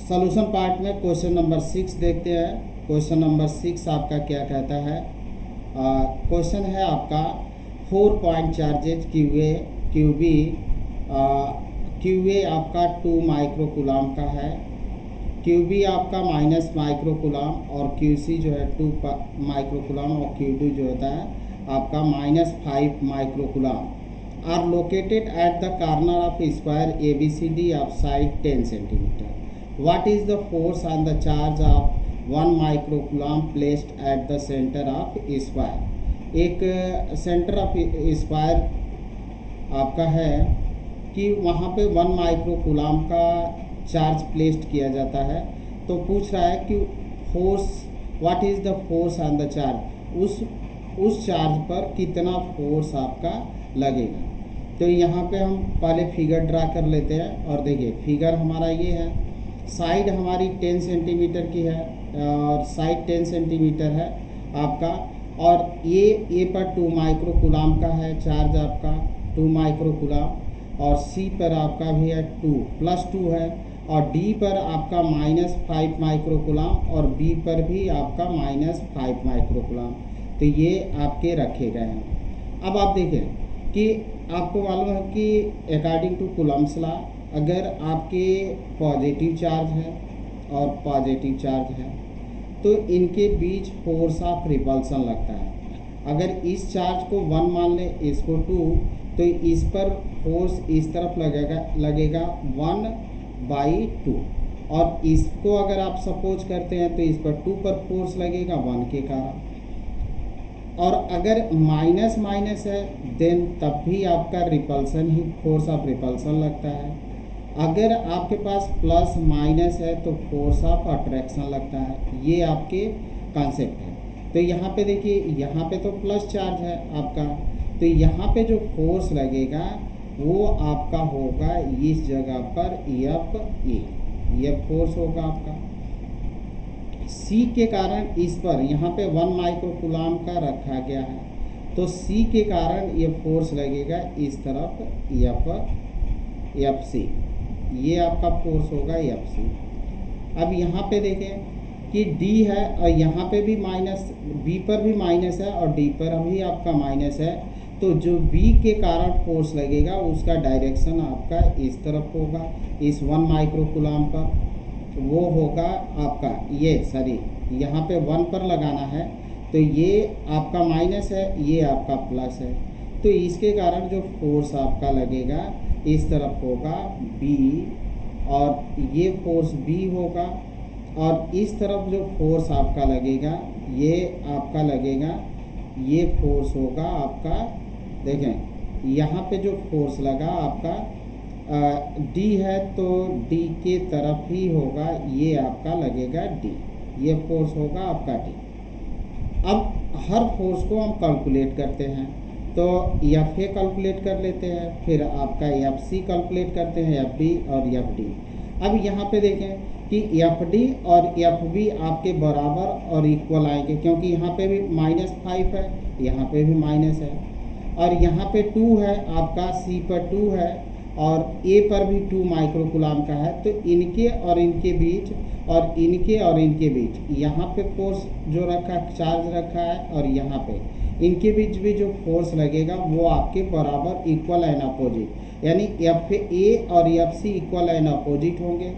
Solution part में question number 6 देखते हैं। क्वेश्चन नंबर 6 आपका क्या कहता है। क्वेश्चन है आपका 4 point charges QA QB QA आपका 2 माइक्रोकुलाम का है, क्यूबी आपका माइनस माइक्रोकुलाम और क्यूसी जो है 2 माइक्रोकुलाम और क्यूडी जो होता है आपका -5 microcoulomb are located at the corner of square ABCD of side 10 centimetre. What is the force on the charge of 1 microcoulomb placed at the center of square? एक centre of square आपका है कि वहाँ पे 1 माइक्रोकुलाम का charge placed किया जाता है। तो पूछ रहा है कि force, what is the force on the charge, उस चार्ज पर कितना फोर्स आपका लगेगा। तो यहाँ पे हम पहले फिगर ड्रा कर लेते हैं और देखिए फिगर हमारा ये है। साइड हमारी 10 सेंटीमीटर की है और साइड 10 सेंटीमीटर है आपका, और ए पर 2 माइक्रोकुलाम का है चार्ज आपका 2 माइक्रोकुलाम, और सी पर आपका भी है 2 + 2 है, और डी पर आपका -5 माइक्रोकुलाम और बी पर भी आपका -5 माइक्रोकुलाम। तो ये आपके रखे गए हैं। अब आप देखें कि आपको मालूम है कि अकॉर्डिंग टू कूलम्ब्स लॉ अगर आपके पॉजिटिव चार्ज है और पॉजिटिव चार्ज है तो इनके बीच फोर्स ऑफ रिपल्सन लगता है। अगर इस चार्ज को 1 मान लें, इसको 2, तो इस पर फोर्स इस तरफ लगेगा 1/2, और इसको अगर आप सपोज करते हैं तो इस पर 2 पर फोर्स लगेगा 1 के कारण। और अगर माइनस माइनस है देन तब भी आपका repulsion he, force of repulsion लगता है। अगर आपके पास प्लस माइनस है तो फोर्स ऑफ अट्रैक्शन लगता है। ये आपके कॉन्सेप्ट है। तो यहाँ पे देखिए, यहाँ पे तो प्लस चार्ज है आपका, तो यहाँ पे जो फोर्स लगेगा वो आपका होगा इस जगह पर ये फोर्स होगा आपका। सी के कारण इस पर यहाँ पे 1 माइक्रोकुलाम का रखा गया है, तो सी के कारण ये फोर्स लगेगा इस तरफ FC, ये आपका फोर्स होगा FC। अब यहाँ पे देखें कि D है और यहाँ पे भी माइनस, B पर भी माइनस है और D पर भी आपका माइनस है, तो जो B के कारण फोर्स लगेगा उसका डायरेक्शन आपका इस तरफ होगा, इस 1 माइक्रोकुलाम पर। वो होगा आपका यहाँ पे 1 पर लगाना है, तो ये आपका माइनस है, ये आपका प्लस है, तो इसके कारण जो फोर्स आपका लगेगा इस तरफ होगा B, और ये फोर्स B होगा, और इस तरफ जो फोर्स आपका लगेगा ये आपका लगेगा, ये फोर्स होगा आपका। देखें यहाँ पे जो फोर्स लगा आपका D है तो D के तरफ ही होगा, ये आपका लगेगा D, ये फोर्स होगा आपका D। अब हर फोर्स को हम कैलकुलेट करते हैं, तो FA कैलकुलेट कर लेते हैं, फिर आपका FC कैलकुलेट करते हैं, FB और FD। अब यहाँ पे देखें कि FD और FB आपके बराबर और इक्वल आएंगे, क्योंकि यहाँ पे भी -5 है, यहाँ पे भी माइनस है, और यहाँ पे 2 है आपका, C पर 2 है और A पर भी 2 माइक्रोकुलाम का है, तो इनके और इनके बीच और इनके और इनके बीच यहाँ पे फोर्स जो रखा, चार्ज रखा है, और यहाँ पे इनके बीच भी जो फोर्स लगेगा वो आपके बराबर इक्वल एंड अपोजिट, यानी FA और FC इक्वल एंड अपोजिट होंगे,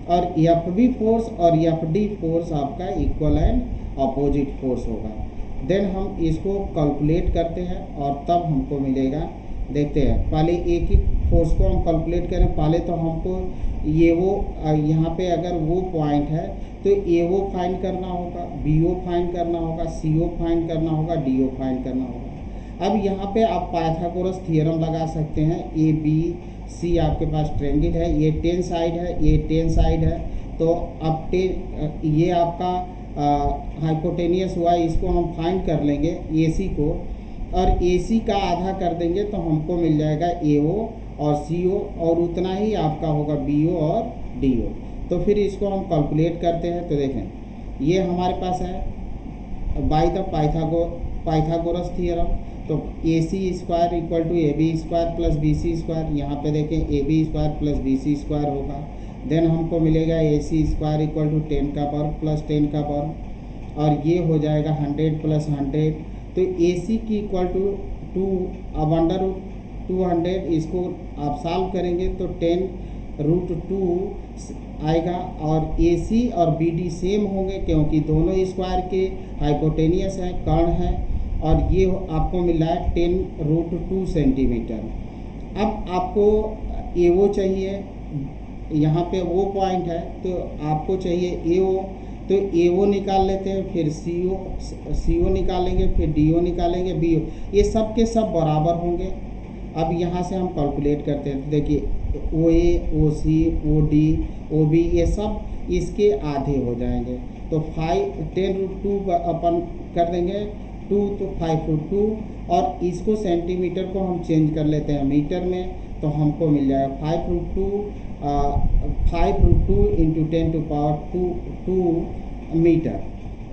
और FB फोर्स और FD फोर्स आपका इक्वल एंड अपोजिट फोर्स होगा। देन हम इसको कैलकुलेट करते हैं और तब हमको मिलेगा। देखते हैं, पहले एक ही फोर्स को हम कैलकुलेट करें। पहले तो हमको ये वो यहाँ पे अगर वो पॉइंट है तो AO फाइंड करना होगा, BO फाइंड करना होगा, CO फाइंड करना होगा, DO फाइंड करना होगा। अब यहाँ पे आप पाइथागोरस थ्योरम लगा सकते हैं। ABC आपके पास ट्रायंगल है, ये 10 साइड है, ये 10 साइड है, तो अब ये आपका हाइपोटेनियस हुआ, इसको हम फाइंड कर लेंगे AC को, और AC का आधा कर देंगे तो हमको मिल जाएगा AO और CO, और उतना ही आपका होगा BO और DO। तो फिर इसको हम कैलकुलेट करते हैं। तो देखें ये हमारे पास है बाय द पाइथागोरस थ्योरम, तो AC² = AB² + BC²। यहाँ पे देखें AB² + BC² होगा, देन हमको मिलेगा AC स्क्वायर इक्वल टू 10 का वर्ग प्लस 10 का वर्ग, और ये हो जाएगा 100 प्लस 100। तो AC की इक्वल टू 2 अब अंडर रूट 200, इसको आप सॉल्व करेंगे तो 10√2 आएगा, और AC और BD सेम होंगे क्योंकि दोनों स्क्वायर के हाइपोटेनियस हैं, कर्ण हैं, और ये आपको मिल रहा है 10√2 सेंटीमीटर। अब आपको AO चाहिए, यहाँ पे वो पॉइंट है तो आपको चाहिए AO, तो AO निकाल लेते हैं, फिर CO निकालेंगे, फिर DO निकालेंगे, BO, ये सब के सब बराबर होंगे। अब यहाँ से हम कैलकुलेट करते हैं, तो देखिए OA, OC, OD, OB ये सब इसके आधे हो जाएंगे, तो 10√2 अपन कर देंगे 2, तो 5√2, और इसको सेंटीमीटर को हम चेंज कर लेते हैं मीटर में, तो हमको मिल जाएगा 5√2 इंटू 10⁻²² मीटर।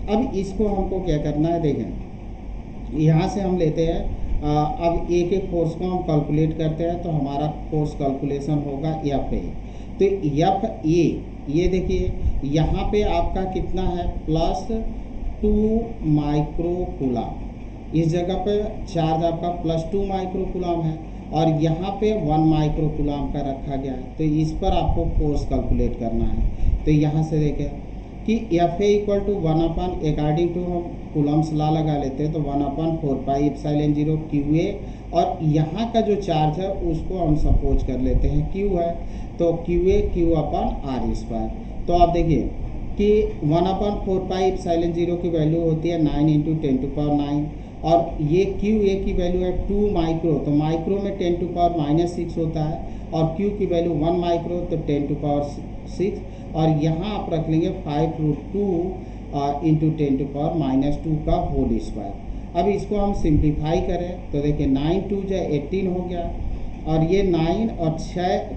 अब इसको हमको क्या करना है, देखें यहाँ से हम लेते हैं, अब एक एक फोर्स को हम कैलकुलेट करते हैं, तो हमारा फोर्स कैलकुलेशन होगा FA। तो FA ये देखिए यहाँ पे आपका कितना है, +2 माइक्रोकूलम, इस जगह पे चार्ज आपका +2 माइक्रोकूलम है, और यहाँ पे 1 माइक्रोकूलम का रखा गया है, तो इस पर आपको फोर्स कैलकुलेट करना है। तो यहाँ से देखें कि FA equal to 1/, according to हम कूलम्स लॉ लगा लेते हैं, तो 1/4πε0 QA, और यहाँ का जो चार्ज है उसको हम सपोज कर लेते हैं Q है, तो QA Q/r²। तो आप देखिए कि 1/4πε0 की वैल्यू होती है 9 × 10⁹, और ये QA की वैल्यू है 2 माइक्रो, तो माइक्रो में 10⁻⁻6 होता है, और Q की वैल्यू 1 माइक्रो, तो 10⁻6, और यहाँ आप रख लेंगे 5√2 इंटू 10⁻²² का होल स्क्वायर। अब इसको हम सिंप्लीफाई करें तो देखिए 9 × 2 = 18 हो गया, और ये 9 और 6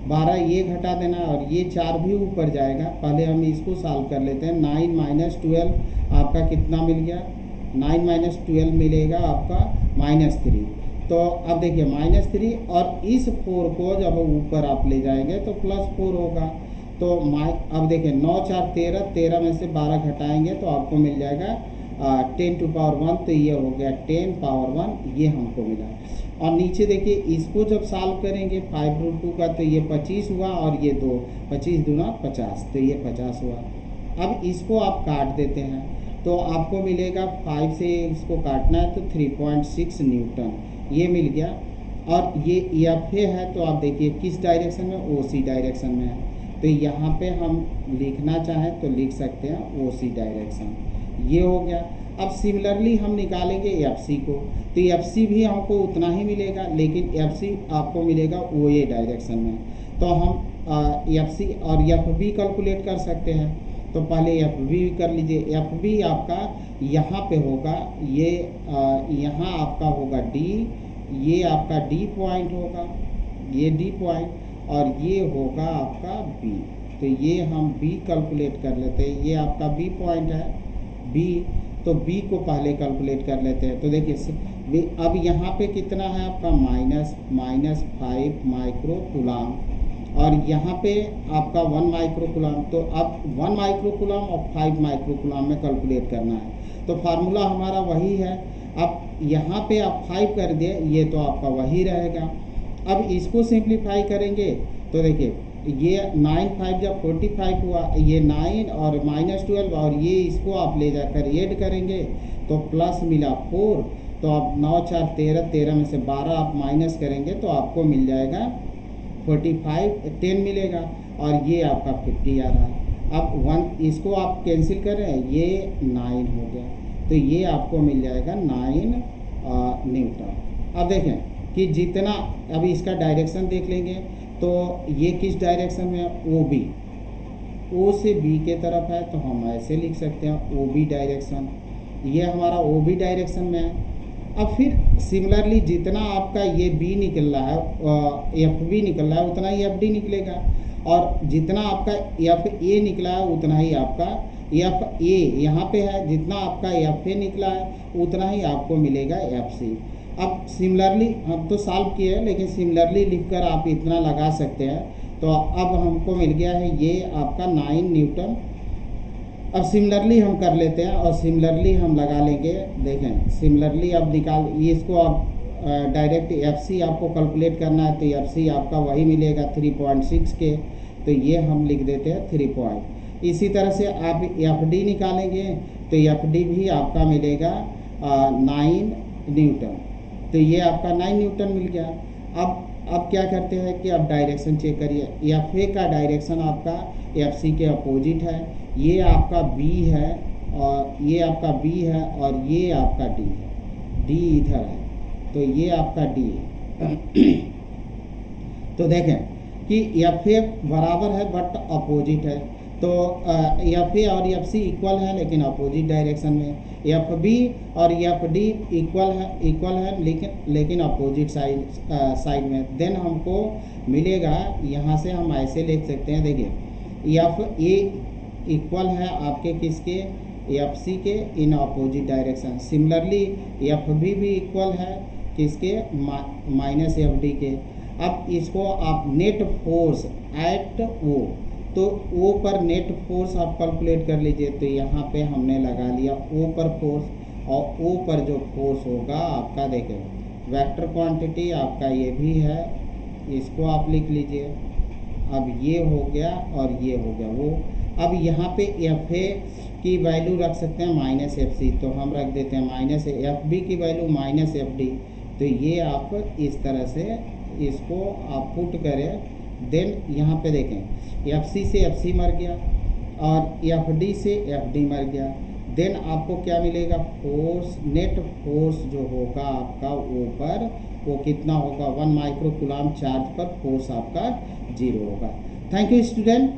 12 ये घटा देना, और ये 4 भी ऊपर जाएगा। पहले हम इसको सॉल्व कर लेते हैं। 9 - 12 आपका कितना मिल गया, 9 - 12 मिलेगा आपका -3। तो अब देखिए -3, और इस 4 को जब ऊपर आप ले जाएंगे तो +4 होगा। तो अब देखिए 9 × 4 = 13, 13 में से 12 घटाएंगे तो आपको मिल जाएगा 10⁻1, तो ये हो गया 10⁻1, ये हमको मिला। और नीचे देखिए इसको जब सॉल्व करेंगे 5√2 का, तो ये 25 हुआ, और ये 2, 25 दूना 50, तो ये 50 हुआ। अब इसको आप काट देते हैं, तो आपको मिलेगा 5 से इसको काटना है तो 3.6 न्यूटन ये मिल गया। और ये FA है, तो आप देखिए किस डायरेक्शन में, OC डायरेक्शन में है, तो यहाँ पे हम लिखना चाहें तो लिख सकते हैं OC डायरेक्शन, ये हो गया। अब सिमिलरली हम निकालेंगे FC को, तो FC भी हमको उतना ही मिलेगा, लेकिन FC आपको मिलेगा OA डायरेक्शन में। तो हम FC और FB कैलकुलेट कर सकते हैं, तो पहले FB कर लीजिए। FB आपका यहाँ पे होगा, ये यहाँ आपका होगा D, ये आपका D पॉइंट होगा, ये D पॉइंट, और ये होगा आपका B। तो ये हम B कैलकुलेट कर लेते हैं, ये आपका B पॉइंट है B, तो B को पहले कैलकुलेट कर लेते हैं। तो देखिए अब यहाँ पे कितना है आपका -5 माइक्रोकूलम, और यहाँ पे आपका 1 माइक्रोकूलम। तो अब 1 माइक्रोकूलम और 5 माइक्रोकूलम में कैलकुलेट करना है, तो फार्मूला हमारा वही है। अब यहाँ पे आप 5 कर दिए, ये तो आपका वही रहेगा। अब इसको सिंप्लीफाई करेंगे तो देखिए ये 9 × 5 = 45 हुआ, ये 9 और -12, और ये इसको आप ले जाकर ऐड करेंगे तो प्लस मिला 4। तो अब 9 × 4 = 13, 13 में से 12 आप माइनस करेंगे तो आपको मिल जाएगा 45, 10 मिलेगा, और ये आपका 50 आ रहा है। अब 1 इसको आप कैंसिल कर रहे हैं, ये 9 हो गया, तो ये आपको मिल जाएगा 9 न्यूटन। अब देखें कि जितना, अभी इसका डायरेक्शन देख लेंगे, तो ये किस डायरेक्शन में है, OB, O से B के तरफ है, तो हम ऐसे लिख सकते हैं OB डायरेक्शन, ये हमारा OB डायरेक्शन में है। अब फिर सिमिलरली जितना आपका ये B निकल रहा है, FB निकल रहा है, उतना ही FD निकलेगा, और जितना आपका FA निकला है उतना ही आपका FA यहाँ पे है, जितना आपका FA निकला है उतना ही आपको मिलेगा FC। अब सिमिलरली हम तो सॉल्व किए हैं, लेकिन सिमिलरली लिखकर आप इतना लगा सकते हैं तो अब हमको मिल गया है ये आपका 9 न्यूटन। अब सिमिलरली हम कर लेते हैं और सिमिलरली हम लगा लेंगे। देखें सिमिलरली अब निकाल ये इसको आप डायरेक्ट एफ सी आपको कैलकुलेट करना है, तो एफ सी आपका वही मिलेगा 3.6 के, तो ये हम लिख देते हैं 3 पॉइंट। इसी तरह से आप एफ डी निकालेंगे तो एफ डी भी आपका मिलेगा 9 न्यूटन, तो ये आपका 9 न्यूटन मिल गया। अब क्या करते हैं कि अब डायरेक्शन चेक करिए। एफ ए का डायरेक्शन आपका एफ सी के अपोजिट है, ये आपका बी है और ये आपका बी है और ये आपका डी है, डी इधर है, तो ये आपका डी है। तो देखें कि एफ ए बराबर है बट अपोजिट है, तो एफ ए और एफ सी इक्वल है लेकिन अपोजिट डायरेक्शन में, एफ बी और एफ डी इक्वल है लेकिन अपोजिट साइड में। देन हमको मिलेगा, यहाँ से हम ऐसे लिख सकते हैं, देखिए एफ ए इक्वल है आपके किसके, एफ सी के in opposite direction. Similarly F B equal है किसके, माइनस एफ डी के। अब इसको आप नेट फोर्स एट ओ, तो ओ पर नेट फोर्स आप कैलकुलेट कर लीजिए। तो यहाँ पे हमने लगा लिया ओ पर फोर्स, और ओ पर जो फोर्स होगा आपका, देखें वेक्टर क्वांटिटी आपका ये भी है, इसको आप लिख लीजिए। अब ये हो गया और ये हो गया वो। अब यहाँ पे एफ ए की वैल्यू रख सकते हैं माइनस एफ सी, तो हम रख देते हैं माइनस एफ बी की वैल्यू माइनस एफ डी। तो ये आप इस तरह से इसको आप पुट करें। देन यहाँ पे देखें एफ सी से एफ सी मर गया और एफ डी से एफ डी मर गया। देन आपको क्या मिलेगा, फोर्स, नेट फोर्स जो होगा आपका वो पर, वो कितना होगा 1 माइक्रो कूलम्ब चार्ज पर फोर्स आपका 0 होगा। Thank you student.